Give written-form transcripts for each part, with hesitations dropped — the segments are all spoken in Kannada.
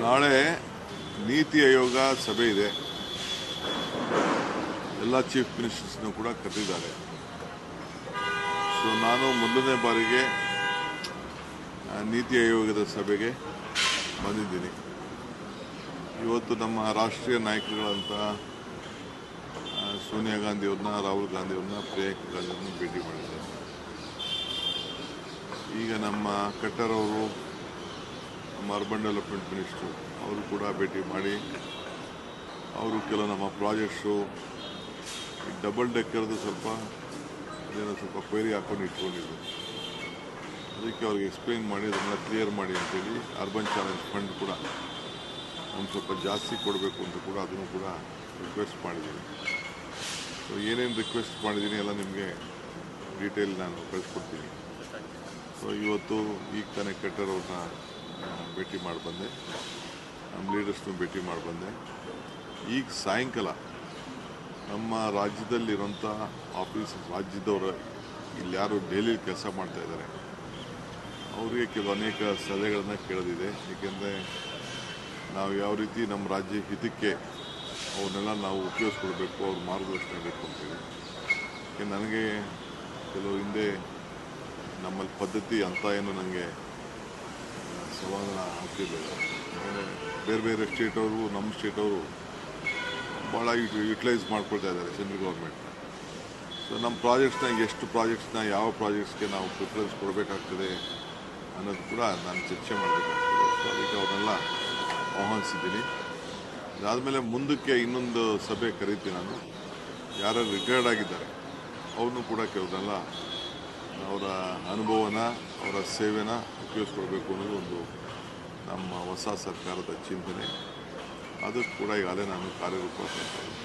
ನಾಳೆ ನೀತಿ ಆಯೋಗ ಸಭೆ ಇದೆ. ಎಲ್ಲ ಚೀಫ್ ಮಿನಿಸ್ಟರ್ಸ್ನೂ ಕೂಡ ಕರೆದಿದ್ದಾರೆ. ಸೊ ನಾನು ಮೊದಲನೇ ಬಾರಿಗೆ ನೀತಿ ಆಯೋಗದ ಸಭೆಗೆ ಬಂದಿದ್ದೀನಿ. ಇವತ್ತು ನಮ್ಮ ರಾಷ್ಟ್ರೀಯ ನಾಯಕರುಗಳಂತ ಸೋನಿಯಾ ಗಾಂಧಿಯವ್ರನ್ನ, ರಾಹುಲ್ ಗಾಂಧಿಯವ್ರನ್ನ, ಪ್ರಿಯಾಂಕಾ ಗಾಂಧಿಯವ್ರನ್ನ ಭೇಟಿ ಮಾಡಿದ್ದಾರೆ. ಈಗ ನಮ್ಮ ಖಟ್ಟರ್ ಅವರು, ನಮ್ಮ ಅರ್ಬನ್ ಡೆವಲಪ್ಮೆಂಟ್ ಮಿನಿಸ್ಟ್ರು, ಅವರು ಕೂಡ ಭೇಟಿ ಮಾಡಿ ಅವರು ಕೆಲವು ನಮ್ಮ ಪ್ರಾಜೆಕ್ಟ್ಸು ಡಬಲ್ ಡೆಕ್ಕರ್ದು ಸ್ವಲ್ಪ ಕ್ವೈರಿ ಹಾಕೊಂಡು ಇಟ್ಕೊಂಡಿದ್ರು. ಅದಕ್ಕೆ ಅವ್ರಿಗೆ ಎಕ್ಸ್ಪ್ಲೈನ್ ಮಾಡಿ ಅದನ್ನೆಲ್ಲ ಕ್ಲಿಯರ್ ಮಾಡಿ ಅಂತೇಳಿ ಅರ್ಬನ್ ಚಾಲೆಂಜ್ ಫಂಡ್ ಕೂಡ ಒಂದು ಸ್ವಲ್ಪ ಜಾಸ್ತಿ ಕೊಡಬೇಕು ಅಂತ ಕೂಡ ಅದನ್ನು ಕೂಡ ರಿಕ್ವೆಸ್ಟ್ ಮಾಡಿದ್ದೀನಿ. ಸೊ ಏನೇನು ರಿಕ್ವೆಸ್ಟ್ ಮಾಡಿದ್ದೀನಿ ಎಲ್ಲ ನಿಮಗೆ ಡೀಟೇಲ್ ನಾನು ಕಳಿಸ್ಕೊಡ್ತೀನಿ. ಸೊ ಇವತ್ತು ಈಗ ತಾನೇ ಖಟ್ಟರ್ ಅವ್ರನ್ನ ಭೇಟಿ ಮಾಡಿ ಬಂದೆ, ನಮ್ಮ ಲೀಡರ್ಸ್ನೂ ಭೇಟಿ ಮಾಡಿ ಬಂದೆ. ಈಗ ಸಾಯಂಕಾಲ ನಮ್ಮ ರಾಜ್ಯದಲ್ಲಿರೋಂಥ ರಾಜ್ಯದವರು ಇಲ್ಲಿ ಯಾರು ಡೈಲಿ ಕೆಲಸ ಮಾಡ್ತಾಯಿದ್ದಾರೆ ಅವರಿಗೆ ಅನೇಕ ಸಲಹೆಗಳನ್ನು ಕೇಳೋದಿದೆ. ಏಕೆಂದರೆ ನಾವು ಯಾವ ರೀತಿ ನಮ್ಮ ರಾಜ್ಯ ಹಿತಕ್ಕೆ ಅವನ್ನೆಲ್ಲ ನಾವು ಉಪಯೋಗಿಸ್ಕೊಳ್ಬೇಕು, ಅವ್ರ ಮಾರ್ಗದರ್ಶನ ಬೇಕು ಅಂತೇಳಿ. ನನಗೆ ಕೆಲವು ಹಿಂದೆ ನಮ್ಮಲ್ಲಿ ಪದ್ಧತಿ ಅಂತ ಏನು ನನಗೆ ಸಮಾಧಾನ ಆಗ್ತಿರಲಿಲ್ಲ. ಬೇರೆ ಬೇರೆ ಸ್ಟೇಟವರು ನಮ್ಮ ಸ್ಟೇಟವರು ಭಾಳ ಯುಟಿಲೈಸ್ ಮಾಡ್ಕೊಳ್ತಾ ಇದ್ದಾರೆ ಸೆಂಟ್ರಲ್ ಗೌರ್ಮೆಂಟ್ನ. ಸೊ ನಮ್ಮ ಪ್ರಾಜೆಕ್ಟ್ಸ್ನ ಎಷ್ಟು ಪ್ರಾಜೆಕ್ಟ್ಸ್ನ ಯಾವ ಪ್ರಾಜೆಕ್ಟ್ಸ್ಗೆ ನಾವು ಪ್ರಿಫರೆನ್ಸ್ ಕೊಡಬೇಕಾಗ್ತದೆ ಅನ್ನೋದು ಕೂಡ ನಾನು ಚರ್ಚೆ ಮಾಡಬೇಕಾಗ್ತದೆ. ಸೊ ಅದಕ್ಕೆ ಅವ್ರನ್ನೆಲ್ಲ ಆಹ್ವಾನಿಸಿದ್ದೀನಿ. ಅದಾದಮೇಲೆ ಮುಂದಕ್ಕೆ ಇನ್ನೊಂದು ಸಭೆ ಕರೀತೀನಿ ನಾನು. ಯಾರು ರಿಟೈರ್ಡ್ ಆಗಿದ್ದಾರೆ ಅವ್ರನ್ನೂ ಕೂಡ ಕೆಲವರೆಲ್ಲ ಅವರ ಅನುಭವನ, ಅವರ ಸೇವೆನ ಉಪಯೋಗಿಸ್ಕೊಳ್ಬೇಕು ಅನ್ನೋದು ಒಂದು ನಮ್ಮ ಹೊಸ ಸರ್ಕಾರದ ಚಿಂತನೆ. ಅದಕ್ಕೆ ಕೂಡ ಈಗಾಗಲೇ ನಾನು ಕಾರ್ಯರೂಪ ಕೊಡ್ತಾ ಇದ್ದೀನಿ.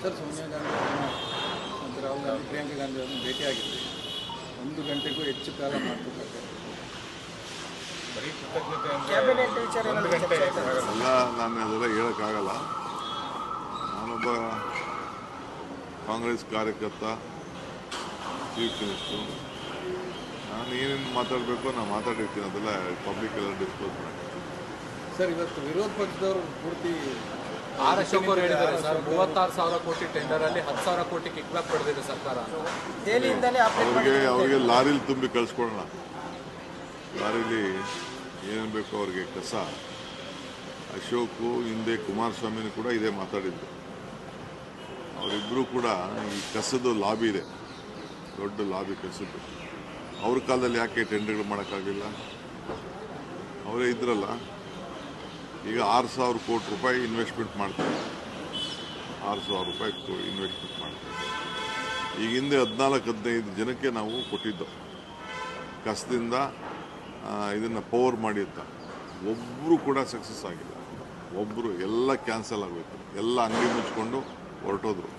ಸರ್, ಸೋನಿಯಾ ಗಾಂಧಿ ಮತ್ತು ರಾಹುಲ್ ಗಾಂಧಿ, ಪ್ರಿಯಾಂಕಾ ಗಾಂಧಿ ಅವರನ್ನು ಭೇಟಿಯಾಗಿದ್ದೆ. 1 ಗಂಟೆಗೂ ಹೆಚ್ಚು ಕಾಲ ಮಾತುಕತೆ. ಎಲ್ಲ ನಾನು ಅದೆಲ್ಲ ಹೇಳೋಕ್ಕಾಗಲ್ಲ. ನಾನೊಬ್ಬ ಕಾಂಗ್ರೆಸ್ ಕಾರ್ಯಕರ್ತ, ಚೀಫ್ ಮಿನಿಸ್ಟ್ರು. ನಾನು ಏನೇನು ಮಾತಾಡಬೇಕು ನಾನು ಮಾತಾಡಿರ್ತೀನಿ. ಅದೆಲ್ಲ ಪಬ್ಲಿಕ್ ಎಲ್ಲ ಡಿಸ್ಕ್ಲೋಸ್ ಮಾಡಿ. ಸರ್, ಇವತ್ತು ವಿರೋಧ ಪಕ್ಷದವರು ಪೂರ್ತಿ ಆರ್ ಅಶೋಕ್ ಅವರು ಹೇಳಿದ್ದಾರೆ ಸರ್, 36,000 ಕೋಟಿ ಟೆಂಡರಲ್ಲಿ 10,000 ಕೋಟಿ ಕಿಕ್ ಬ್ಯಾಕ್ ಪಡೆದಿದೆ ಸರ್ಕಾರ. ಅವ್ರಿಗೆ ಲಾರಿಲಿ ತುಂಬಿ ಕಳಿಸ್ಕೊಳ್ಳೋಣ. ಲಾರಿಲಿ ಏನು ಬೇಕು ಅವ್ರಿಗೆ ಕಸ. ಅಶೋಕು ಹಿಂದೆ ಕುಮಾರಸ್ವಾಮಿನೂ ಕೂಡ ಇದೇ ಮಾತಾಡಿದ್ದು. ಅವರಿಬ್ಬರು ಕೂಡ ಈ ಕಸದ ಲಾಬಿ ಇದೆ, ದೊಡ್ಡ ಲಾಬಿ ಕಸದ್ದು. ಅವ್ರ ಕಾಲದಲ್ಲಿ ಯಾಕೆ ಟೆಂಡರ್ಗಳು ಮಾಡೋಕ್ಕಾಗಲಿಲ್ಲ? ಅವರೇ ಇದ್ರಲ್ಲ. ಈಗ 6,000 ಕೋಟಿ ರೂಪಾಯಿ ಇನ್ವೆಸ್ಟ್ಮೆಂಟ್ ಮಾಡ್ತಾರೆ. 6,000 ರೂಪಾಯಿ ಇನ್ವೆಸ್ಟ್ಮೆಂಟ್ ಮಾಡ್ತಾರೆ. ಈಗ ಹಿಂದೆ 14-15 ಜನಕ್ಕೆ ನಾವು ಕೊಟ್ಟಿದ್ದು ಕಸದಿಂದ ಇದನ್ನು ಪವರ್ ಮಾಡಿ ಅಂತ. ಒಬ್ಬರು ಕೂಡ ಸಕ್ಸಸ್ ಆಗಿಲ್ಲ. ಒಬ್ಬರು ಎಲ್ಲ ಕ್ಯಾನ್ಸಲ್ ಆಗೋಯ್ತು. ಎಲ್ಲ ಅಂಗಡಿ ಮುಚ್ಕೊಂಡು ಹೊರಟೋದ್ರು.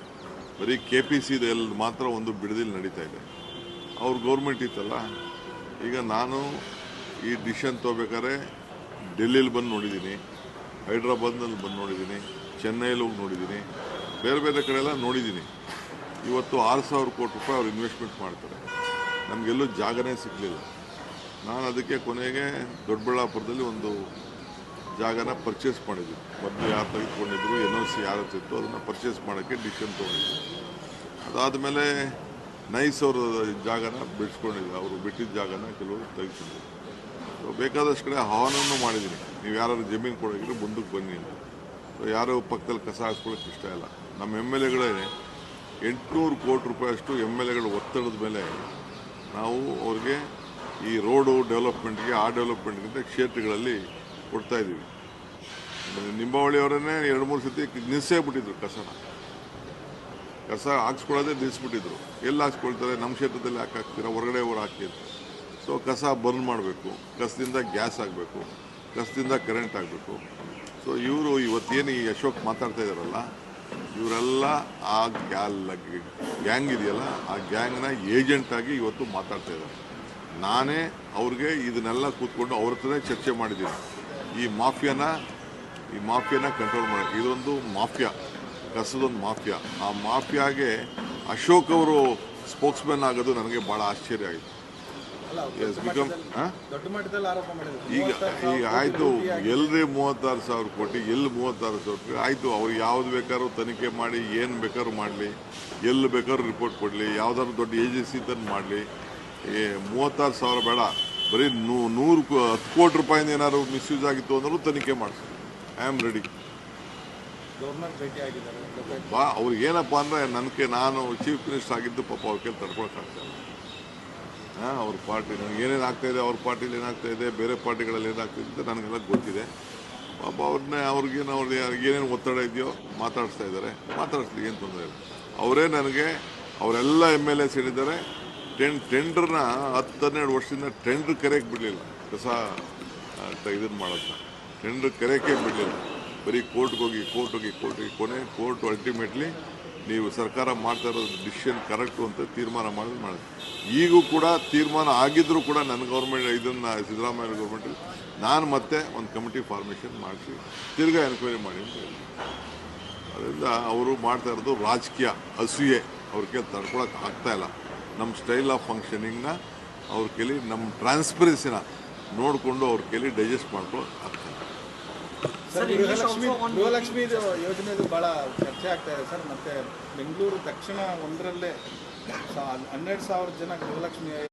ಬರೀ KPCದು ಎಲ್ಲಿ ಮಾತ್ರ ಒಂದು ಬಿಡದಿಲ್ಲಿ ನಡೀತಾ ಇದೆ. ಅವ್ರ ಗೌರ್ಮೆಂಟ್ ಇತ್ತಲ್ಲ. ಈಗ ನಾನು ಈ ಡಿಸಿಷನ್ ತೊಗೋಬೇಕಾದ್ರೆ ಡೆಲ್ಲಿಲಿ ಬಂದು ನೋಡಿದ್ದೀನಿ, ಹೈದ್ರಾಬಾದ್ನಲ್ಲಿ ಬಂದು ನೋಡಿದ್ದೀನಿ, ಚೆನ್ನೈಲಿ ಹೋಗಿ ನೋಡಿದ್ದೀನಿ, ಬೇರೆ ಬೇರೆ ಕಡೆ ಎಲ್ಲ ನೋಡಿದ್ದೀನಿ. ಇವತ್ತು 6,000 ಕೋಟಿ ರೂಪಾಯಿ ಅವ್ರು ಇನ್ವೆಸ್ಟ್ಮೆಂಟ್ ಮಾಡ್ತಾರೆ. ನಮಗೆಲ್ಲೂ ಜಾಗನೇ ಸಿಗಲಿಲ್ಲ. ನಾನು ಅದಕ್ಕೆ ಕೊನೆಗೆ ದೊಡ್ಡಬಳ್ಳಾಪುರದಲ್ಲಿ ಒಂದು ಜಾಗನ ಪರ್ಚೇಸ್ ಮಾಡಿದ್ವಿ. ಮೊದಲು ಯಾರು ತೆಗೆದುಕೊಂಡಿದ್ರು, NOC ಯಾರು ಇತ್ತು ಅದನ್ನು ಪರ್ಚೇಸ್ ಮಾಡೋಕ್ಕೆ ಡಿಸಿಷನ್ ತೊಗೊಂಡಿದ್ವಿ. ಅದಾದಮೇಲೆ ನೈಸ್ ಅವರು ಜಾಗನ ಬಿಡಿಸ್ಕೊಂಡಿದ್ವಿ. ಅವರು ಬಿಟ್ಟಿದ್ದ ಜಾಗನ ಕೆಲವರು ತೆಗೆದುಕೊಂಡಿದ್ರು. ಸೊ ಬೇಕಾದಷ್ಟು ಕಡೆ ಆಹ್ವಾನವನ್ನು ಮಾಡಿದ್ದೀನಿ. ನೀವು ಯಾರು ಜಮೀನು ಕೊಡೋಗಿದ್ರೆ ಮುಂದಕ್ಕೆ ಬನ್ನಿ ಅಂತ. ಸೊ ಯಾರು ಪಕ್ಕದಲ್ಲಿ ಕಸ ಹಾಕ್ಕೊಳ್ಳೋಕೆ ಇಷ್ಟ ಇಲ್ಲ. ನಮ್ಮ MLAಗಳೇ 800 ಕೋಟಿ ರೂಪಾಯಿಯಷ್ಟು MLAಗಳ ಒತ್ತಡದ ಮೇಲೆ ನಾವು ಅವ್ರಿಗೆ ಈ ರೋಡು ಡೆವಲಪ್ಮೆಂಟ್ಗೆ, ಆ ಡೆವಲಪ್ಮೆಂಟ್ಗಿಂತ ಕ್ಷೇತ್ರಗಳಲ್ಲಿ ಕೊಡ್ತಾಯಿದ್ದೀವಿ. ನಿಂಬಾವಳಿ ಅವರನ್ನೇ 2-3 ಸತಿ ನಿಲ್ಲಿಸೇ ಬಿಟ್ಟಿದ್ರು. ಕಸ ಹಾಕ್ಸ್ಕೊಳ್ಳೋದೇ ನಿಲ್ಲಿಸ್ಬಿಟ್ಟಿದ್ರು. ಎಲ್ಲಿ ಹಾಕ್ಸ್ಕೊಳ್ತಾರೆ? ನಮ್ಮ ಕ್ಷೇತ್ರದಲ್ಲಿ ಹಾಕ್ತೀರಾ, ಹೊರಗಡೆ ಅವ್ರು ಹಾಕಿ ಅಂತ. ಸೊ ಕಸ ಬರ್ನ್ ಮಾಡಬೇಕು, ಕಸದಿಂದ ಗ್ಯಾಸ್ ಆಗಬೇಕು, ಕಸದಿಂದ ಕರೆಂಟ್ ಆಗಬೇಕು. ಸೊ ಇವರು ಇವತ್ತೇನು ಈ ಅಶೋಕ್ ಮಾತಾಡ್ತಾ ಇದ್ದಾರಲ್ಲ, ಇವರೆಲ್ಲ ಆ ಗ್ಯಾಂಗ್ ಇದೆಯಲ್ಲ, ಆ ಗ್ಯಾಂಗ್ನ ಏಜೆಂಟಾಗಿ ಇವತ್ತು ಮಾತಾಡ್ತಾ ಇದ್ದಾರೆ. ನಾನೇ ಅವ್ರಿಗೆ ಇದನ್ನೆಲ್ಲ ಕೂತ್ಕೊಂಡು ಅವ್ರ ಹತ್ರನೇ ಚರ್ಚೆ ಮಾಡಿದ್ದೀನಿ. ಈ ಮಾಫಿಯಾನ ಕಂಟ್ರೋಲ್ ಮಾಡಿ. ಇದೊಂದು ಮಾಫಿಯಾ, ಕಸದೊಂದು ಮಾಫಿಯಾ. ಆ ಮಾಫಿಯಾಗೆ ಅಶೋಕ್ ಅವರು ಸ್ಪೋಕ್ಸ್ಮನ್ ಆಗೋದು ನನಗೆ ಭಾಳ ಆಶ್ಚರ್ಯ ಆಯಿತು. ಅಲ್ಲ ಎಸ್ ಬಿಕಮ್ ದೊಡ್ಡ ಮಟ್ಟದಲ್ಲಿ ಆರೋಪ ಮಾಡಿದ್ರು. ಈಗ ಆಯಿತು ಎಲ್ಲರೇ 36,000 ಕೋಟಿ ಎಲ್ಲಿ 36,000 ಕೋಟಿ ಆಯಿತು. ಅವ್ರು ಯಾವ್ದು ಬೇಕಾದ್ರೂ ತನಿಖೆ ಮಾಡಿ ಏನು ಬೇಕಾದ್ರೂ ಮಾಡಲಿ, ಎಲ್ಲಿ ಬೇಕಾದ್ರೂ ರಿಪೋರ್ಟ್ ಕೊಡಲಿ, ಯಾವ್ದಾದ್ರು ದೊಡ್ಡ ಏಜೆನ್ಸಿ ತಂದು ಮಾಡಲಿ. 36,000 ಬೇಡ, ಬರೀ 10 ಕೋಟಿ ರೂಪಾಯಿಂದ ಏನಾದ್ರು ಮಿಸ್ಯೂಸ್ ಆಗಿತ್ತು ಅಂದ್ರೂ ತನಿಖೆ ಮಾಡಿಸಿ. I am ready. ಗವರ್ನರ್ ಭೇಟಿ ಆಗಿದ್ದಾರೆ. ಅವ್ರಿಗೆ ಏನಪ್ಪ ಅಂದರೆ ನಾನು ಚೀಫ್ ಮಿನಿಸ್ಟರ್ ಆಗಿದ್ದು ಪಾಪ ಅವ್ರ ಕೈಲಿ ತಡ್ಕೊಳಕ್ಕಾಗ್ತಾಯಿಲ್ಲ. ಅವ್ರ ಪಾರ್ಟಿ ನನಗೆ ಏನೇನು ಆಗ್ತಾಯಿದೆ, ಅವ್ರ ಪಾರ್ಟಿಲಿ ಏನಾಗ್ತಾ ಇದೆ, ಬೇರೆ ಪಾರ್ಟಿಗಳಲ್ಲಿ ಏನಾಗ್ತಿದೆ ಅಂತ ನನಗೆಲ್ಲ ಗೊತ್ತಿದೆ. ಪಾಪ ಅವ್ರಿಗೇನು ಏನೇನು ಒತ್ತಡ ಇದೆಯೋ ಮಾತಾಡಿಸ್ತಾ ಇದ್ದಾರೆ, ಮಾತಾಡಿಸ್ಲಿ, ಏನು ತೊಂದರೆ ಇಲ್ಲ. ಅವರೇ ನನಗೆ ಅವರೆಲ್ಲ MLAs ಹೇಳಿದ್ದಾರೆ, ಟೆಂಡರ್ನ 10-12 ವರ್ಷದಿಂದ ಟೆಂಡರ್ ಕರೆಯಕ್ಕೆ ಬಿಡಲಿಲ್ಲ. ಕಸ ಇದನ್ನು ಮಾಡೋದನ್ನ ಟೆಂಡರ್ ಕರೆಯೋಕ್ಕೆ ಬಿಡಲಿಲ್ಲ. ಬರೀ ಕೋರ್ಟ್ಗೆ ಹೋಗಿ ಕೋರ್ಟ್ ಅಲ್ಟಿಮೇಟ್ಲಿ ನೀವು ಸರ್ಕಾರ ಮಾಡ್ತಾ ಇರೋದು ಡಿಸಿಷನ್ ಕರೆಕ್ಟು ಅಂತ ತೀರ್ಮಾನ ಮಾಡಿದ್ರು. ಈಗೂ ಕೂಡ ತೀರ್ಮಾನ ಆಗಿದ್ದರೂ ಕೂಡ ನನ್ನ ಗೌರ್ಮೆಂಟ್ ಇದನ್ನು ಸಿದ್ದರಾಮಯ್ಯ ಗೌರ್ಮೆಂಟಲ್ಲಿ ನಾನು ಮತ್ತೆ ಒಂದು ಕಮಿಟಿ ಫಾರ್ಮೇಷನ್ ಮಾಡಿಸಿ ತಿರ್ಗಾ ಎನ್ಕ್ವೈರಿ ಮಾಡಿ ಅಂತ ಹೇಳಿ. ಅದರಿಂದ ಅವರು ಮಾಡ್ತಾ ಇರೋದು ರಾಜಕೀಯ ಅಸೂಯೆ. ಅವ್ರ ಕೈಲಿ ತಡ್ಕೊಳಕ್ಕೆ ಆಗ್ತಾಯಿಲ್ಲ. ನಮ್ಮ ಸ್ಟೈಲ್ ಆಫ್ ಫಂಕ್ಷನಿಂಗ್ನ ಅವ್ರ ಕೈಲಿ, ನಮ್ಮ ಟ್ರಾನ್ಸ್ಪರೆನ್ಸಿನ ನೋಡಿಕೊಂಡು ಅವ್ರ ಕೈಲಿ ಡೈಜೆಸ್ಟ್ ಮಾಡ್ಕೊಳ್ಳೋಕೆ ಆಗ್ತಾಯಿಲ್ಲ. ಸರ್, ಗೃಹಲಕ್ಷ್ಮಿ ಯೋಜನೆದು ಭಾಳ ಚರ್ಚೆ ಆಗ್ತಾ ಇದೆ ಸರ್. ಮತ್ತೆ ಬೆಂಗಳೂರು ತಕ್ಷಣ 1ರಲ್ಲೇ 12,000 ಜನ ಗೃಹಲಕ್ಷ್ಮಿ